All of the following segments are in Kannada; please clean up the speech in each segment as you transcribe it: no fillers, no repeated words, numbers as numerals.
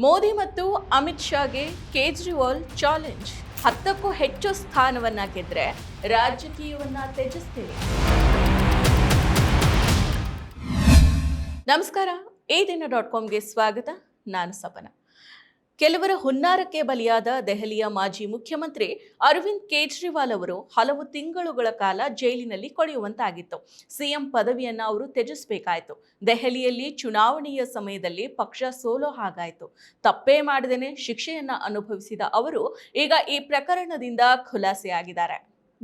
ಮೋದಿ ಮತ್ತು ಅಮಿತ್ ಶಾಗೆ ಕೇಜ್ರಿವಾಲ್ ಚಾಲೆಂಜ್. 10ಕ್ಕೂ ಹೆಚ್ಚು ಸ್ಥಾನವನ್ನ ಗೆದ್ರೆ ರಾಜಕೀಯವನ್ನ ತ್ಯಜಿಸ್ತೀವಿ. ನಮಸ್ಕಾರ, ಈ ದಿನ.comಗೆ ಸ್ವಾಗತ. ನಾನು ಸಪನ. ಕೆಲವರ ಹುನ್ನಾರಕ್ಕೆ ಬಲಿಯಾದ ದೆಹಲಿಯ ಮಾಜಿ ಮುಖ್ಯಮಂತ್ರಿ ಅರವಿಂದ್ ಕೇಜ್ರಿವಾಲ್ ಅವರು ಹಲವು ತಿಂಗಳುಗಳ ಕಾಲ ಜೈಲಿನಲ್ಲಿ ಕಳೆಯುವಂತಾಗಿತ್ತು. ಸಿಎಂ ಪದವಿಯನ್ನ ಅವರು ತ್ಯಜಿಸಬೇಕಾಯಿತು. ದೆಹಲಿಯಲ್ಲಿ ಚುನಾವಣೆಯ ಸಮಯದಲ್ಲಿ ಪಕ್ಷ ಸೋಲೋ ಹಾಗಾಯಿತು. ತಪ್ಪೇ ಮಾಡದೇನೆ ಶಿಕ್ಷೆಯನ್ನ ಅನುಭವಿಸಿದ ಅವರು ಈಗ ಈ ಪ್ರಕರಣದಿಂದ ಖುಲಾಸೆಯಾಗಿದ್ದಾರೆ.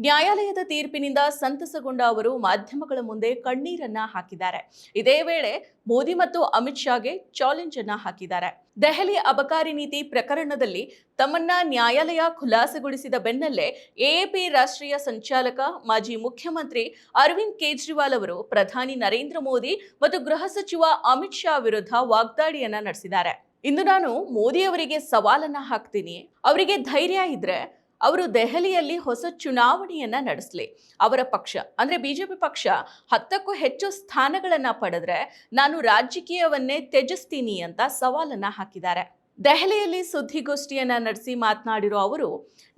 ನ್ಯಾಯಾಲಯದ ತೀರ್ಪಿನಿಂದ ಸಂತಸಗೊಂಡ ಅವರು ಮಾಧ್ಯಮಗಳ ಮುಂದೆ ಕಣ್ಣೀರನ್ನ ಹಾಕಿದ್ದಾರೆ. ಇದೇ ವೇಳೆ ಮೋದಿ ಮತ್ತು ಅಮಿತ್ ಶಾಗೆ ಚಾಲೆಂಜ್ ಅನ್ನ ಹಾಕಿದ್ದಾರೆ. ದೆಹಲಿ ಅಬಕಾರಿ ನೀತಿ ಪ್ರಕರಣದಲ್ಲಿ ತಮ್ಮನ್ನ ನ್ಯಾಯಾಲಯ ಖುಲಾಸೆಗೊಳಿಸಿದ ಬೆನ್ನಲ್ಲೇ ಎಎಪಿ ರಾಷ್ಟ್ರೀಯ ಸಂಚಾಲಕ ಮಾಜಿ ಮುಖ್ಯಮಂತ್ರಿ ಅರವಿಂದ್ ಕೇಜ್ರಿವಾಲ್ ಅವರು ಪ್ರಧಾನಿ ನರೇಂದ್ರ ಮೋದಿ ಮತ್ತು ಗೃಹ ಸಚಿವ ಅಮಿತ್ ಶಾ ವಿರುದ್ಧ ವಾಗ್ದಾಳಿಯನ್ನ ನಡೆಸಿದ್ದಾರೆ. ಇಂದು ನಾನು ಮೋದಿ ಅವರಿಗೆ ಸವಾಲನ್ನ ಹಾಕ್ತೀನಿ. ಅವರಿಗೆ ಧೈರ್ಯ ಇದ್ರೆ ಅವರು ದೆಹಲಿಯಲ್ಲಿ ಹೊಸ ಚುನಾವಣೆಯನ್ನ ನಡೆಸಲಿ. ಅವರ ಪಕ್ಷ ಅಂದ್ರೆ ಬಿಜೆಪಿ ಪಕ್ಷ 10ಕ್ಕೂ ಹೆಚ್ಚು ಸ್ಥಾನಗಳನ್ನ ಪಡೆದ್ರೆ ನಾನು ರಾಜಕೀಯವನ್ನೇ ತ್ಯಜಿಸ್ತೀನಿ ಅಂತ ಸವಾಲನ್ನ ಹಾಕಿದ್ದಾರೆ. ದೆಹಲಿಯಲ್ಲಿ ಸುದ್ದಿಗೋಷ್ಠಿಯನ್ನ ನಡೆಸಿ ಮಾತನಾಡಿರೋ ಅವರು,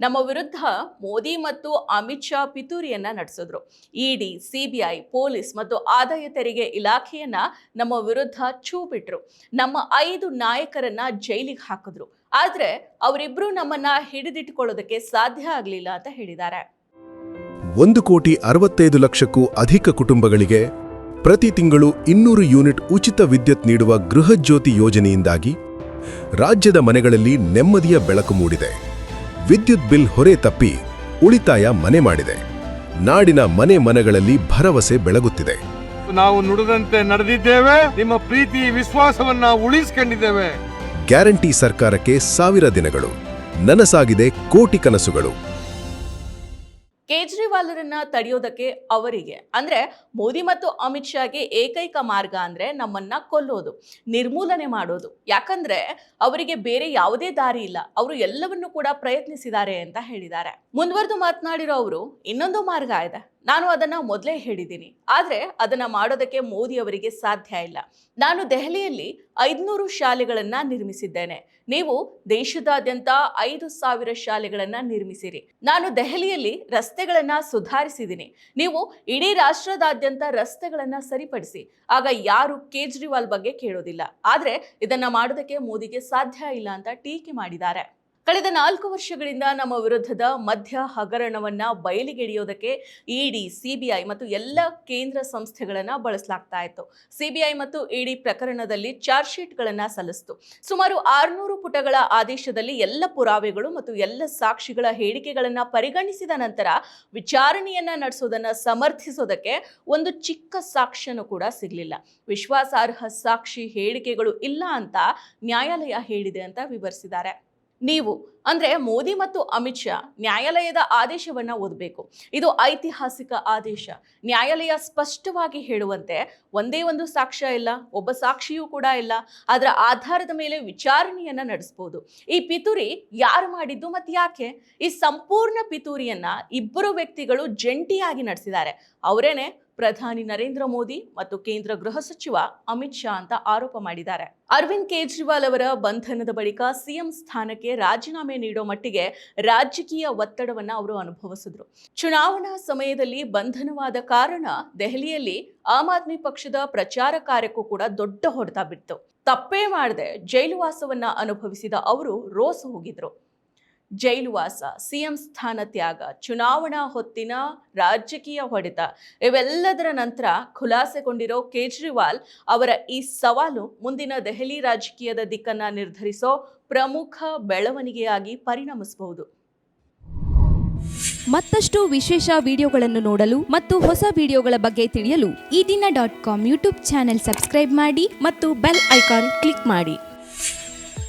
ನಮ್ಮ ವಿರುದ್ಧ ಮೋದಿ ಮತ್ತು ಅಮಿತ್ ಶಾ ಪಿತೂರಿಯನ್ನ ನಡೆಸಿದ್ರು. ಇಡಿ, ಸಿಬಿಐ, ಪೊಲೀಸ್ ಮತ್ತು ಆದಾಯ ತೆರಿಗೆ ಇಲಾಖೆಯನ್ನ ನಮ್ಮ ವಿರುದ್ಧ ಛೂ ಬಿಟ್ರು. ನಮ್ಮ 5 ನಾಯಕರನ್ನ ಜೈಲಿಗೆ ಹಾಕಿದ್ರು. ಆದ್ರೆ ಅವರಿಬ್ರು ನಮ್ಮನ್ನ ಹಿಡಿದಿಟ್ಟುಕೊಳ್ಳೋದಕ್ಕೆ ಸಾಧ್ಯ ಆಗಲಿಲ್ಲ ಅಂತ ಹೇಳಿದ್ದಾರೆ. 1,65,00,000ಕ್ಕೂ ಅಧಿಕ ಕುಟುಂಬಗಳಿಗೆ ಪ್ರತಿ ತಿಂಗಳು 200 ಯೂನಿಟ್ ಉಚಿತ ವಿದ್ಯುತ್ ನೀಡುವ ಗೃಹಜ್ಯೋತಿ ಯೋಜನೆಯಿಂದಾಗಿ ರಾಜ್ಯದ ಮನೆಗಳಲ್ಲಿ ನೆಮ್ಮದಿಯ ಬೆಳಕು ಮೂಡಿದೆ. ವಿದ್ಯುತ್ ಬಿಲ್ ಹೊರೆ ತಪ್ಪಿ ಉಳಿತಾಯ ಮನೆ ಮಾಡಿದೆ. ನಾಡಿನ ಮನೆ ಮನಗಳಲ್ಲಿ ಭರವಸೆ ಬೆಳಗುತ್ತಿದೆ. ನಾವು ನುಡಿದಂತೆ ನಡೆದಿದ್ದೇವೆ. ನಿಮ್ಮ ಪ್ರೀತಿ ವಿಶ್ವಾಸವನ್ನ ಉಳಿಸಿಕೊಂಡಿದ್ದೇವೆ. ಗ್ಯಾರಂಟಿ ಸರ್ಕಾರಕ್ಕೆ 1000 ದಿನಗಳು. ನನಸಾಗಿದೆ ಕೋಟಿ ಕನಸುಗಳು. ಕೇಜ್ರಿವಾಲರನ್ನ ತಡೆಯೋದಕ್ಕೆ ಅವರಿಗೆ ಅಂದ್ರೆ ಮೋದಿ ಮತ್ತು ಅಮಿತ್ ಶಾಗೆ ಏಕೈಕ ಮಾರ್ಗ ಅಂದ್ರೆ ನಮ್ಮನ್ನ ಕೊಲ್ಲೋದು, ನಿರ್ಮೂಲನೆ ಮಾಡೋದು. ಯಾಕಂದ್ರೆ ಅವರಿಗೆ ಬೇರೆ ಯಾವುದೇ ದಾರಿ ಇಲ್ಲ. ಅವರು ಎಲ್ಲವನ್ನೂ ಕೂಡ ಪ್ರಯತ್ನಿಸಿದ್ದಾರೆ ಅಂತ ಹೇಳಿದ್ದಾರೆ. ಮುಂದುವರೆದು ಮಾತನಾಡಿರೋ ಅವರು, ಇನ್ನೊಂದು ಮಾರ್ಗ ಇದೆ, ನಾನು ಅದನ್ನ ಮೊದಲೇ ಹೇಳಿದ್ದೀನಿ. ಆದ್ರೆ ಅದನ್ನ ಮಾಡೋದಕ್ಕೆ ಮೋದಿ ಅವರಿಗೆ ಸಾಧ್ಯ ಇಲ್ಲ. ನಾನು ದೆಹಲಿಯಲ್ಲಿ 500 ಶಾಲೆಗಳನ್ನ ನಿರ್ಮಿಸಿದ್ದೇನೆ. ನೀವು ದೇಶದಾದ್ಯಂತ 5,000 ಶಾಲೆಗಳನ್ನ ನಿರ್ಮಿಸಿರಿ. ನಾನು ದೆಹಲಿಯಲ್ಲಿ ರಸ್ತೆಗಳನ್ನ ಸುಧಾರಿಸಿದ್ದೀನಿ. ನೀವು ಇಡೀ ರಾಷ್ಟ್ರದಾದ್ಯಂತ ರಸ್ತೆಗಳನ್ನ ಸರಿಪಡಿಸಿ. ಆಗ ಯಾರು ಕೇಜ್ರಿವಾಲ್ ಬಗ್ಗೆ ಕೇಳೋದಿಲ್ಲ. ಆದ್ರೆ ಇದನ್ನ ಮಾಡೋದಕ್ಕೆ ಮೋದಿಗೆ ಸಾಧ್ಯ ಇಲ್ಲ ಅಂತ ಟೀಕೆ ಮಾಡಿದ್ದಾರೆ. ಕಳೆದ 4 ವರ್ಷಗಳಿಂದ ನಮ್ಮ ವಿರುದ್ಧದ ಮಧ್ಯ ಹಗರಣವನ್ನ ಬಯಲಿಗೆಳೆಯೋದಕ್ಕೆ ಇಡಿ, ಸಿಬಿಐ ಮತ್ತು ಎಲ್ಲ ಕೇಂದ್ರ ಸಂಸ್ಥೆಗಳನ್ನ ಬಳಸಲಾಗ್ತಾ ಇತ್ತು. ಸಿಬಿಐ ಮತ್ತು ಇಡಿ ಪ್ರಕರಣದಲ್ಲಿ ಚಾರ್ಜ್ ಶೀಟ್ಗಳನ್ನ ಸಲ್ಲಿಸಿತು. ಸುಮಾರು 600 ಪುಟಗಳ ಆದೇಶದಲ್ಲಿ ಎಲ್ಲ ಪುರಾವೆಗಳು ಮತ್ತು ಎಲ್ಲ ಸಾಕ್ಷಿಗಳ ಹೇಳಿಕೆಗಳನ್ನ ಪರಿಗಣಿಸಿದ ನಂತರ ವಿಚಾರಣೆಯನ್ನ ನಡೆಸೋದನ್ನ ಸಮರ್ಥಿಸೋದಕ್ಕೆ ಒಂದು ಚಿಕ್ಕ ಸಾಕ್ಷ್ಯನೂ ಕೂಡ ಸಿಗಲಿಲ್ಲ. ವಿಶ್ವಾಸಾರ್ಹ ಸಾಕ್ಷಿ ಹೇಳಿಕೆಗಳು ಇಲ್ಲ ಅಂತ ನ್ಯಾಯಾಲಯ ಹೇಳಿದೆ ಅಂತ ವಿವರಿಸಿದ್ದಾರೆ. ನೀವು ಅಂದ್ರೆ ಮೋದಿ ಮತ್ತು ಅಮಿತ್ ಶಾ ನ್ಯಾಯಾಲಯದ ಆದೇಶವನ್ನ ಓದಬೇಕು. ಇದು ಐತಿಹಾಸಿಕ ಆದೇಶ. ನ್ಯಾಯಾಲಯ ಸ್ಪಷ್ಟವಾಗಿ ಹೇಳುವಂತೆ ಒಂದೇ ಒಂದು ಸಾಕ್ಷ್ಯ ಇಲ್ಲ, ಒಬ್ಬ ಸಾಕ್ಷಿಯೂ ಕೂಡ ಇಲ್ಲ. ಅದರ ಆಧಾರದ ಮೇಲೆ ವಿಚಾರಣೆಯನ್ನ ನಡೆಸಬಹುದು. ಈ ಪಿತೂರಿ ಯಾರು ಮಾಡಿದ್ದು ಮತ್ತು ಯಾಕೆ? ಈ ಸಂಪೂರ್ಣ ಪಿತೂರಿಯನ್ನ 2 ವ್ಯಕ್ತಿಗಳು ಜಂಟಿಯಾಗಿ ನಡೆಸಿದ್ದಾರೆ. ಅವರೇನೆ ಪ್ರಧಾನಿ ನರೇಂದ್ರ ಮೋದಿ ಮತ್ತು ಕೇಂದ್ರ ಗೃಹ ಸಚಿವ ಅಮಿತ್ ಶಾ ಅಂತ ಆರೋಪ ಮಾಡಿದ್ದಾರೆ. ಅರವಿಂದ್ ಕೇಜ್ರಿವಾಲ್ ಅವರ ಬಂಧನದ ಬಳಿಕ ಸಿಎಂ ಸ್ಥಾನಕ್ಕೆ ರಾಜೀನಾಮೆ ನೀಡೋ ಮಟ್ಟಿಗೆ ರಾಜಕೀಯ ಒತ್ತಡವನ್ನ ಅವರು ಅನುಭವಿಸಿದ್ರು. ಚುನಾವಣಾ ಸಮಯದಲ್ಲಿ ಬಂಧನವಾದ ಕಾರಣ ದೆಹಲಿಯಲ್ಲಿ ಆಮ್ ಆದ್ಮಿ ಪಕ್ಷದ ಪ್ರಚಾರ ಕಾರ್ಯಕ್ಕೂ ಕೂಡ ದೊಡ್ಡ ಹೊಡೆತ ಬಿತ್ತು. ತಪ್ಪೇ ಮಾಡದೆ ಜೈಲುವಾಸವನ್ನ ಅನುಭವಿಸಿದ ಅವರು ರೋಸು ಹೋಗಿದ್ರು. ಜೈಲುವಾಸ, ಸಿಎಂ ಸ್ಥಾನ ತ್ಯಾಗ, ಚುನಾವಣಾ ಹೊತ್ತಿನ ರಾಜಕೀಯ ಹೊಡೆತ ಇವೆಲ್ಲದರ ನಂತರ ಖುಲಾಸೆಗೊಂಡಿರೋ ಕೇಜ್ರಿವಾಲ್ ಅವರ ಈ ಸವಾಲು ಮುಂದಿನ ದೆಹಲಿ ರಾಜಕೀಯದ ದಿಕ್ಕನ್ನ ನಿರ್ಧರಿಸೋ ಪ್ರಮುಖ ಬೆಳವಣಿಗೆಯಾಗಿ ಪರಿಣಮಿಸಬಹುದು. ಮತ್ತಷ್ಟು ವಿಶೇಷ ವಿಡಿಯೋಗಳನ್ನು ನೋಡಲು ಮತ್ತು ಹೊಸ ವಿಡಿಯೋಗಳ ಬಗ್ಗೆ ತಿಳಿಯಲು ಈ ದಿನ.com ಯೂಟ್ಯೂಬ್ ಚಾನೆಲ್ ಸಬ್ಸ್ಕ್ರೈಬ್ ಮಾಡಿ ಮತ್ತು ಬೆಲ್ ಐಕಾನ್ ಕ್ಲಿಕ್ ಮಾಡಿ.